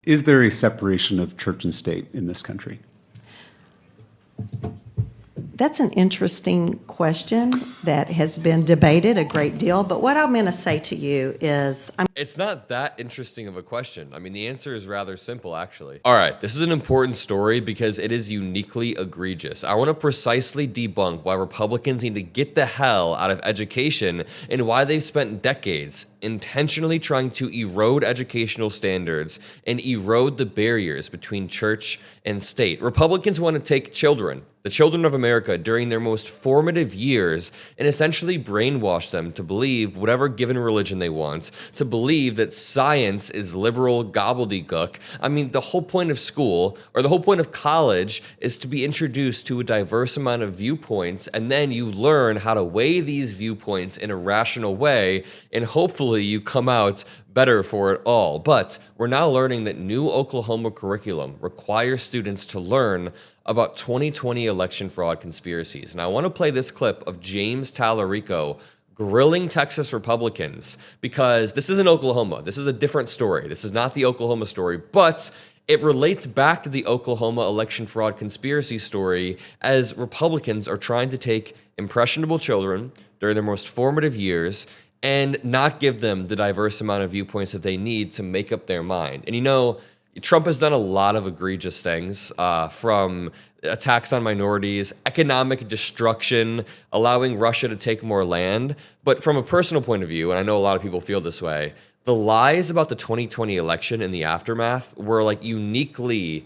Is there a separation of church and state in this country? That's an interesting question that has been debated a great deal. But what I'm going to say to you is, It's not that interesting of a question. I mean, the answer is rather simple, actually. All right, this is an important story because it is uniquely egregious. I want to precisely debunk why Republicans need to get the hell out of education and why they've spent decades intentionally trying to erode educational standards and erode the barriers between church and state. Republicans want to take children, the children of America, during their most formative years and essentially brainwash them to believe whatever given religion they want, to believe that science is liberal gobbledygook. I mean, the whole point of school, or the whole point of college, is to be introduced to a diverse amount of viewpoints, and then you learn how to weigh these viewpoints in a rational way, and hopefully you come out better for it all. But we're now learning that new Oklahoma curriculum requires students to learn about 2020 election fraud conspiracies. And I want to play this clip of James Tallarico grilling Texas Republicans, because this isn't Oklahoma. This is a different story. This is not the Oklahoma story, but it relates back to the Oklahoma election fraud conspiracy story, as Republicans are trying to take impressionable children during their most formative years and not give them the diverse amount of viewpoints that they need to make up their mind. And you know, Trump has done a lot of egregious things, from attacks on minorities, economic destruction, allowing Russia to take more land. But from a personal point of view, and I know a lot of people feel this way, the lies about the 2020 election and the aftermath were like uniquely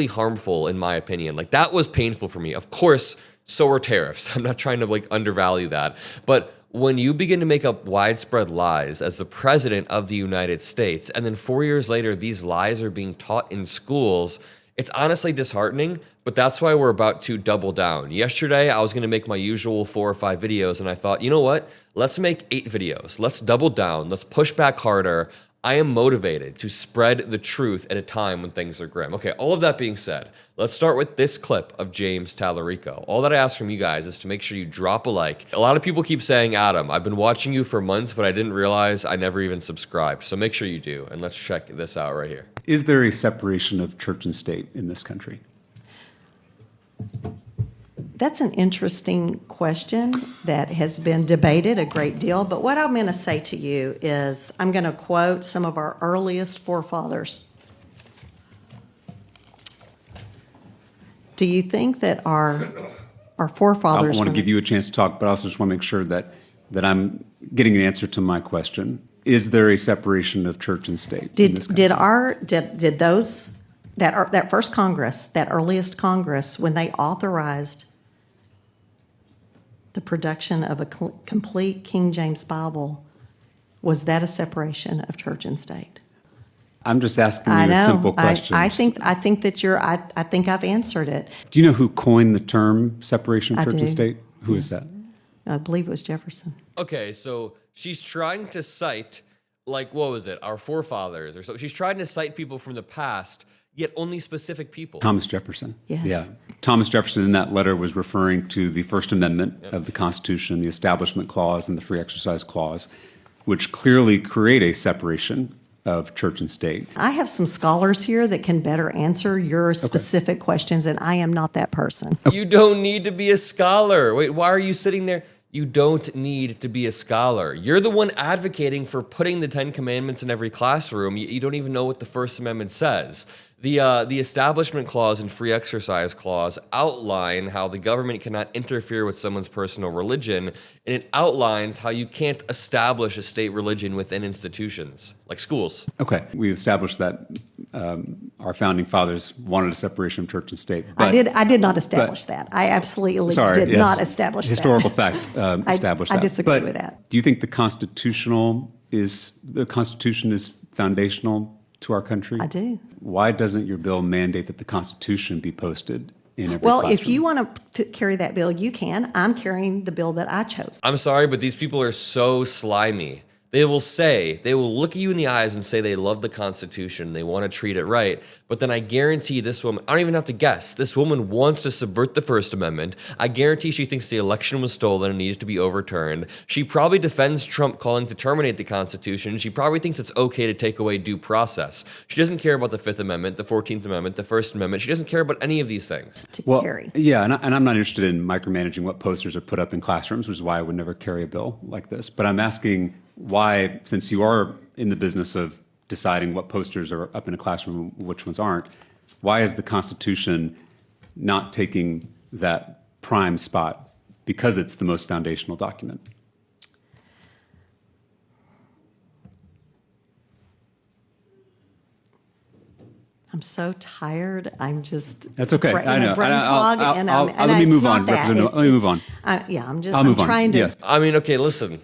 harmful, in my opinion. Like, that was painful for me. Of course, so are tariffs. I'm not trying to like undervalue that. But when you begin to make up widespread lies as the president of the United States, and then 4 years later, these lies are being taught in schools, it's honestly disheartening, but that's why we're about to double down. Yesterday, I was going to make my usual 4 or 5 videos, and I thought, you know what? Let's make 8 videos. Let's double down. Let's push back harder. I am motivated to spread the truth at a time when things are grim. Okay, all of that being said, let's start with this clip of James Tallarico. All that I ask from you guys is to make sure you drop a like. A lot of people keep saying, Adam, I've been watching you for months, but I didn't realize I never even subscribed. So make sure you do, and let's check this out right here. Is there a separation of church and state in this country? that's an interesting question that has been debated a great deal. But what I'm going to say to you is I'm going to quote some of our earliest forefathers. Do you think that our forefathers... I want to give you a chance to talk, but I also just want to make sure that I'm getting an answer to my question. Is there a separation of church and state? Did that first Congress, that earliest Congress, when they authorized the production of a complete King James Bible, was that a separation of church and state? I'm just asking you a simple question. I think I've answered it. Do you know who coined the term separation of church and state? Who is that? I believe it was Jefferson. Okay, so she's trying to cite, like, what was it, our forefathers or something. She's trying to cite people from the past, yet only specific people. Thomas Jefferson. Yes. Yeah. Thomas Jefferson in that letter was referring to the First Amendment of the Constitution, the Establishment Clause and the Free Exercise Clause, which clearly create a separation of church and state. I have some scholars here that can better answer your specific questions, and I am not that person. You don't need to be a scholar. Wait, why are you sitting there? You don't need to be a scholar. You're the one advocating for putting the 10 Commandments in every classroom. You don't even know what the First Amendment says. The Establishment Clause and Free Exercise Clause outline how the government cannot interfere with someone's personal religion, and it outlines how you can't establish a state religion within institutions, like schools. Okay, we established that our founding fathers wanted a separation of church and state. But, I did not establish that. I absolutely did not establish historical that. Fact established that. I disagree with that. Do you think the Constitution is foundational to our country? I do. Why doesn't your bill mandate that the Constitution be posted in every classroom? If you want to carry that bill, you can. I'm carrying the bill that I chose. I'm sorry, but these people are so slimy. They will look at you in the eyes and say they love the Constitution, they want to treat it right. But then I guarantee this woman, I don't even have to guess, this woman wants to subvert the First Amendment. I guarantee she thinks the election was stolen and needed to be overturned. She probably defends Trump calling to terminate the Constitution. She probably thinks it's okay to take away due process. She doesn't care about the Fifth Amendment, the 14th Amendment, the First Amendment. She doesn't care about any of these things. Well, Carry. yeah, and I'm not interested in micromanaging what posters are put up in classrooms, which is why I would never carry a bill like this. But I'm asking why, since you are in the business of deciding what posters are up in a classroom, which ones aren't, why is the Constitution not taking that prime spot because it's the most foundational document? I'm so tired. I'm just. That's okay. in I know. a brain fog, and Let me it's move not on. that. Let me move on. Yeah, I'm just. I'll move I'm on. trying to. Yes. I mean, okay, listen.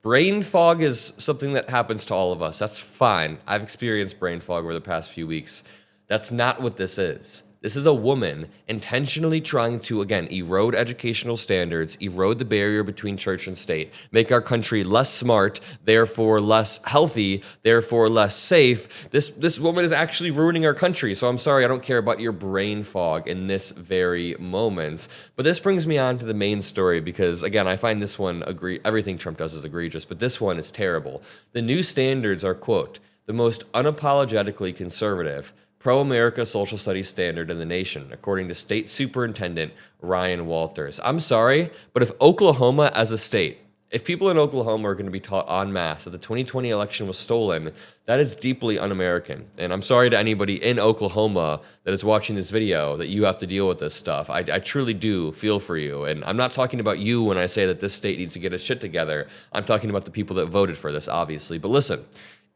Brain fog is something that happens to all of us. That's fine. I've experienced brain fog over the past few weeks. That's not what this is. This is a woman intentionally trying to, again, erode educational standards, erode the barrier between church and state, make our country less smart, therefore less healthy, therefore less safe. This woman is actually ruining our country. So I'm sorry, I don't care about your brain fog in this very moment. But this brings me on to the main story because, again, I find this one, everything Trump does is egregious, but this one is terrible. The new standards are, quote, the most unapologetically conservative, pro-America social studies standard in the nation, according to State Superintendent Ryan Walters. I'm sorry, but if Oklahoma as a state, if people in Oklahoma are going to be taught en masse that the 2020 election was stolen, that is deeply un-American. And I'm sorry to anybody in Oklahoma that is watching this video that you have to deal with this stuff. I truly do feel for you. And I'm not talking about you when I say that this state needs to get its shit together. I'm talking about the people that voted for this, obviously. But listen,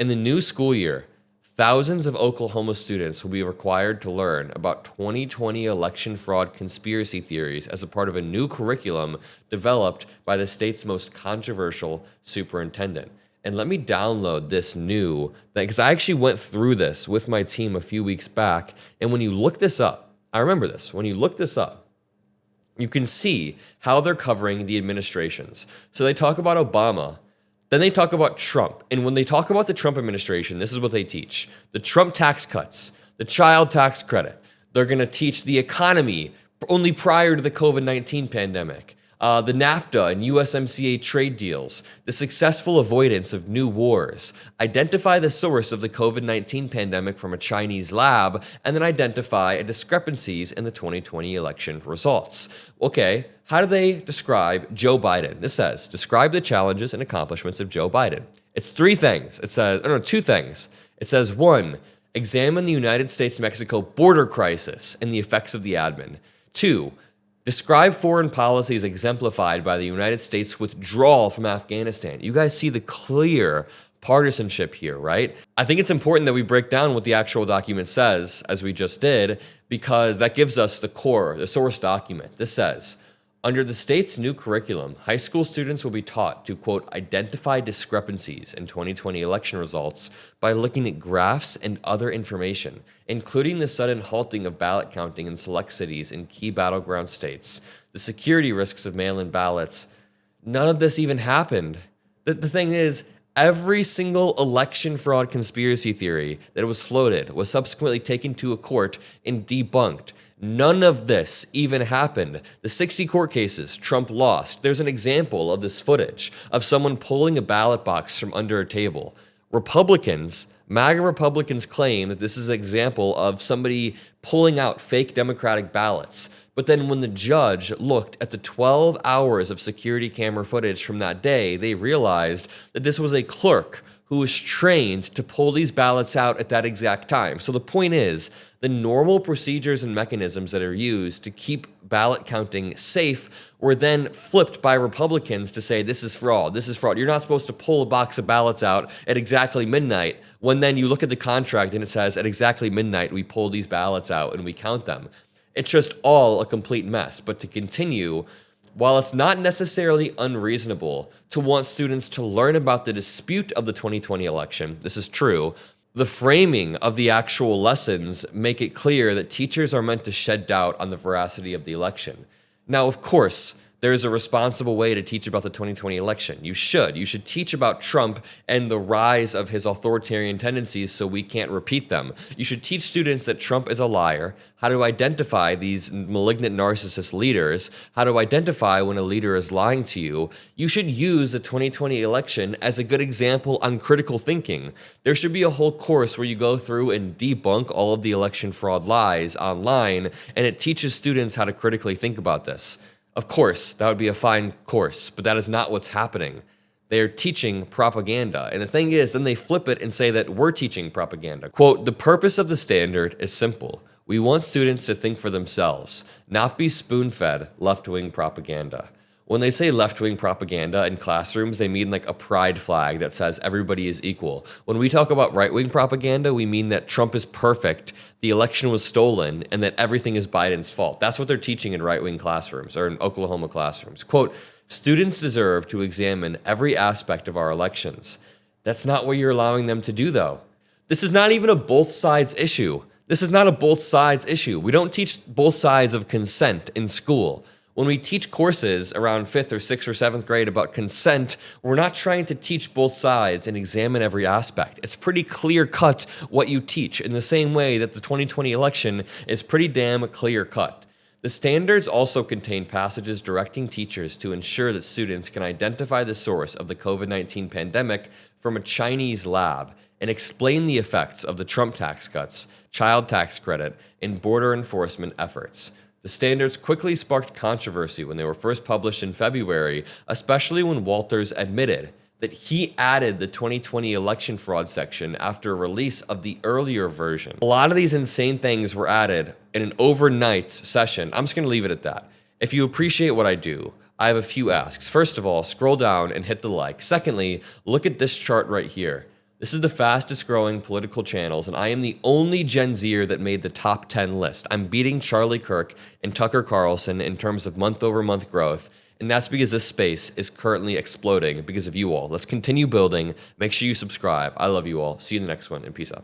in the new school year, thousands of Oklahoma students will be required to learn about 2020 election fraud conspiracy theories as a part of a new curriculum developed by the state's most controversial superintendent. And let me download this new thing, because I actually went through this with my team a few weeks back. And when you look this up, I remember this, when you look this up, you can see how they're covering the administrations. So they talk about Obama. Then they talk about Trump. And when they talk about the Trump administration, this is what they teach. The Trump tax cuts, the child tax credit. They're going to teach the economy only prior to the COVID-19 pandemic. The NAFTA and USMCA trade deals, the successful avoidance of new wars, identify the source of the COVID-19 pandemic from a Chinese lab, and then identify discrepancies in the 2020 election results. Okay, how do they describe Joe Biden? This says, describe the challenges and accomplishments of Joe Biden. It's two things. It says, one, examine the United States-Mexico border crisis and the effects of the admin. Two, describe foreign policies exemplified by the United States' withdrawal from Afghanistan. You guys see the clear partisanship here, right? I think it's important that we break down what the actual document says, as we just did, because that gives us the core, the source document. This says, under the state's new curriculum, high school students will be taught to, quote, identify discrepancies in 2020 election results by looking at graphs and other information, including the sudden halting of ballot counting in select cities in key battleground states, the security risks of mail-in ballots. None of this even happened. The thing is, every single election fraud conspiracy theory that was floated was subsequently taken to a court and debunked. None of this even happened. The 60 court cases Trump lost. There's an example of this footage of someone pulling a ballot box from under a table. MAGA Republicans claim that this is an example of somebody pulling out fake Democratic ballots. But then when the judge looked at the 12 hours of security camera footage from that day, they realized that this was a clerk who was trained to pull these ballots out at that exact time. So the point is, the normal procedures and mechanisms that are used to keep ballot counting safe were then flipped by Republicans to say, this is fraud, this is fraud. You're not supposed to pull a box of ballots out at exactly midnight, when then you look at the contract and it says at exactly midnight we pull these ballots out and we count them. It's just all a complete mess. But to continue, while it's not necessarily unreasonable to want students to learn about the dispute of the 2020 election, this is true, the framing of the actual lessons make it clear that teachers are meant to shed doubt on the veracity of the election. Now, of course, there's a responsible way to teach about the 2020 election. You should teach about Trump and the rise of his authoritarian tendencies so we can't repeat them. You should teach students that Trump is a liar, how to identify these malignant narcissist leaders, how to identify when a leader is lying to you. You should use the 2020 election as a good example on critical thinking. There should be a whole course where you go through and debunk all of the election fraud lies online, and it teaches students how to critically think about this. Of course, that would be a fine course, but that is not what's happening. They are teaching propaganda. And the thing is, then they flip it and say that we're teaching propaganda. Quote, the purpose of the standard is simple. We want students to think for themselves, not be spoon-fed left-wing propaganda. When they say left-wing propaganda in classrooms, they mean like a pride flag that says everybody is equal. When we talk about right-wing propaganda, we mean that Trump is perfect, the election was stolen, and that everything is Biden's fault. That's what they're teaching in right-wing classrooms or in Oklahoma classrooms. Quote, students deserve to examine every aspect of our elections. That's not what you're allowing them to do, though. This is not even a both sides issue. This is not a both sides issue. We don't teach both sides of consent in school. When we teach courses around 5th or 6th or 7th grade about consent, we're not trying to teach both sides and examine every aspect. It's pretty clear cut what you teach in the same way that the 2020 election is pretty damn clear cut. The standards also contain passages directing teachers to ensure that students can identify the source of the COVID-19 pandemic from a Chinese lab and explain the effects of the Trump tax cuts, child tax credit, and border enforcement efforts. The standards quickly sparked controversy when they were first published in February, especially when Walters admitted that he added the 2020 election fraud section after release of the earlier version. A lot of these insane things were added in an overnight session. I'm just going to leave it at that. If you appreciate what I do, I have a few asks. First of all, scroll down and hit the like. Secondly, look at this chart right here. This is the fastest growing political channels, and I am the only Gen Zer that made the top 10 list. I'm beating Charlie Kirk and Tucker Carlson in terms of month-over-month growth, and that's because this space is currently exploding because of you all. Let's continue building. Make sure you subscribe. I love you all. See you in the next one, and peace out.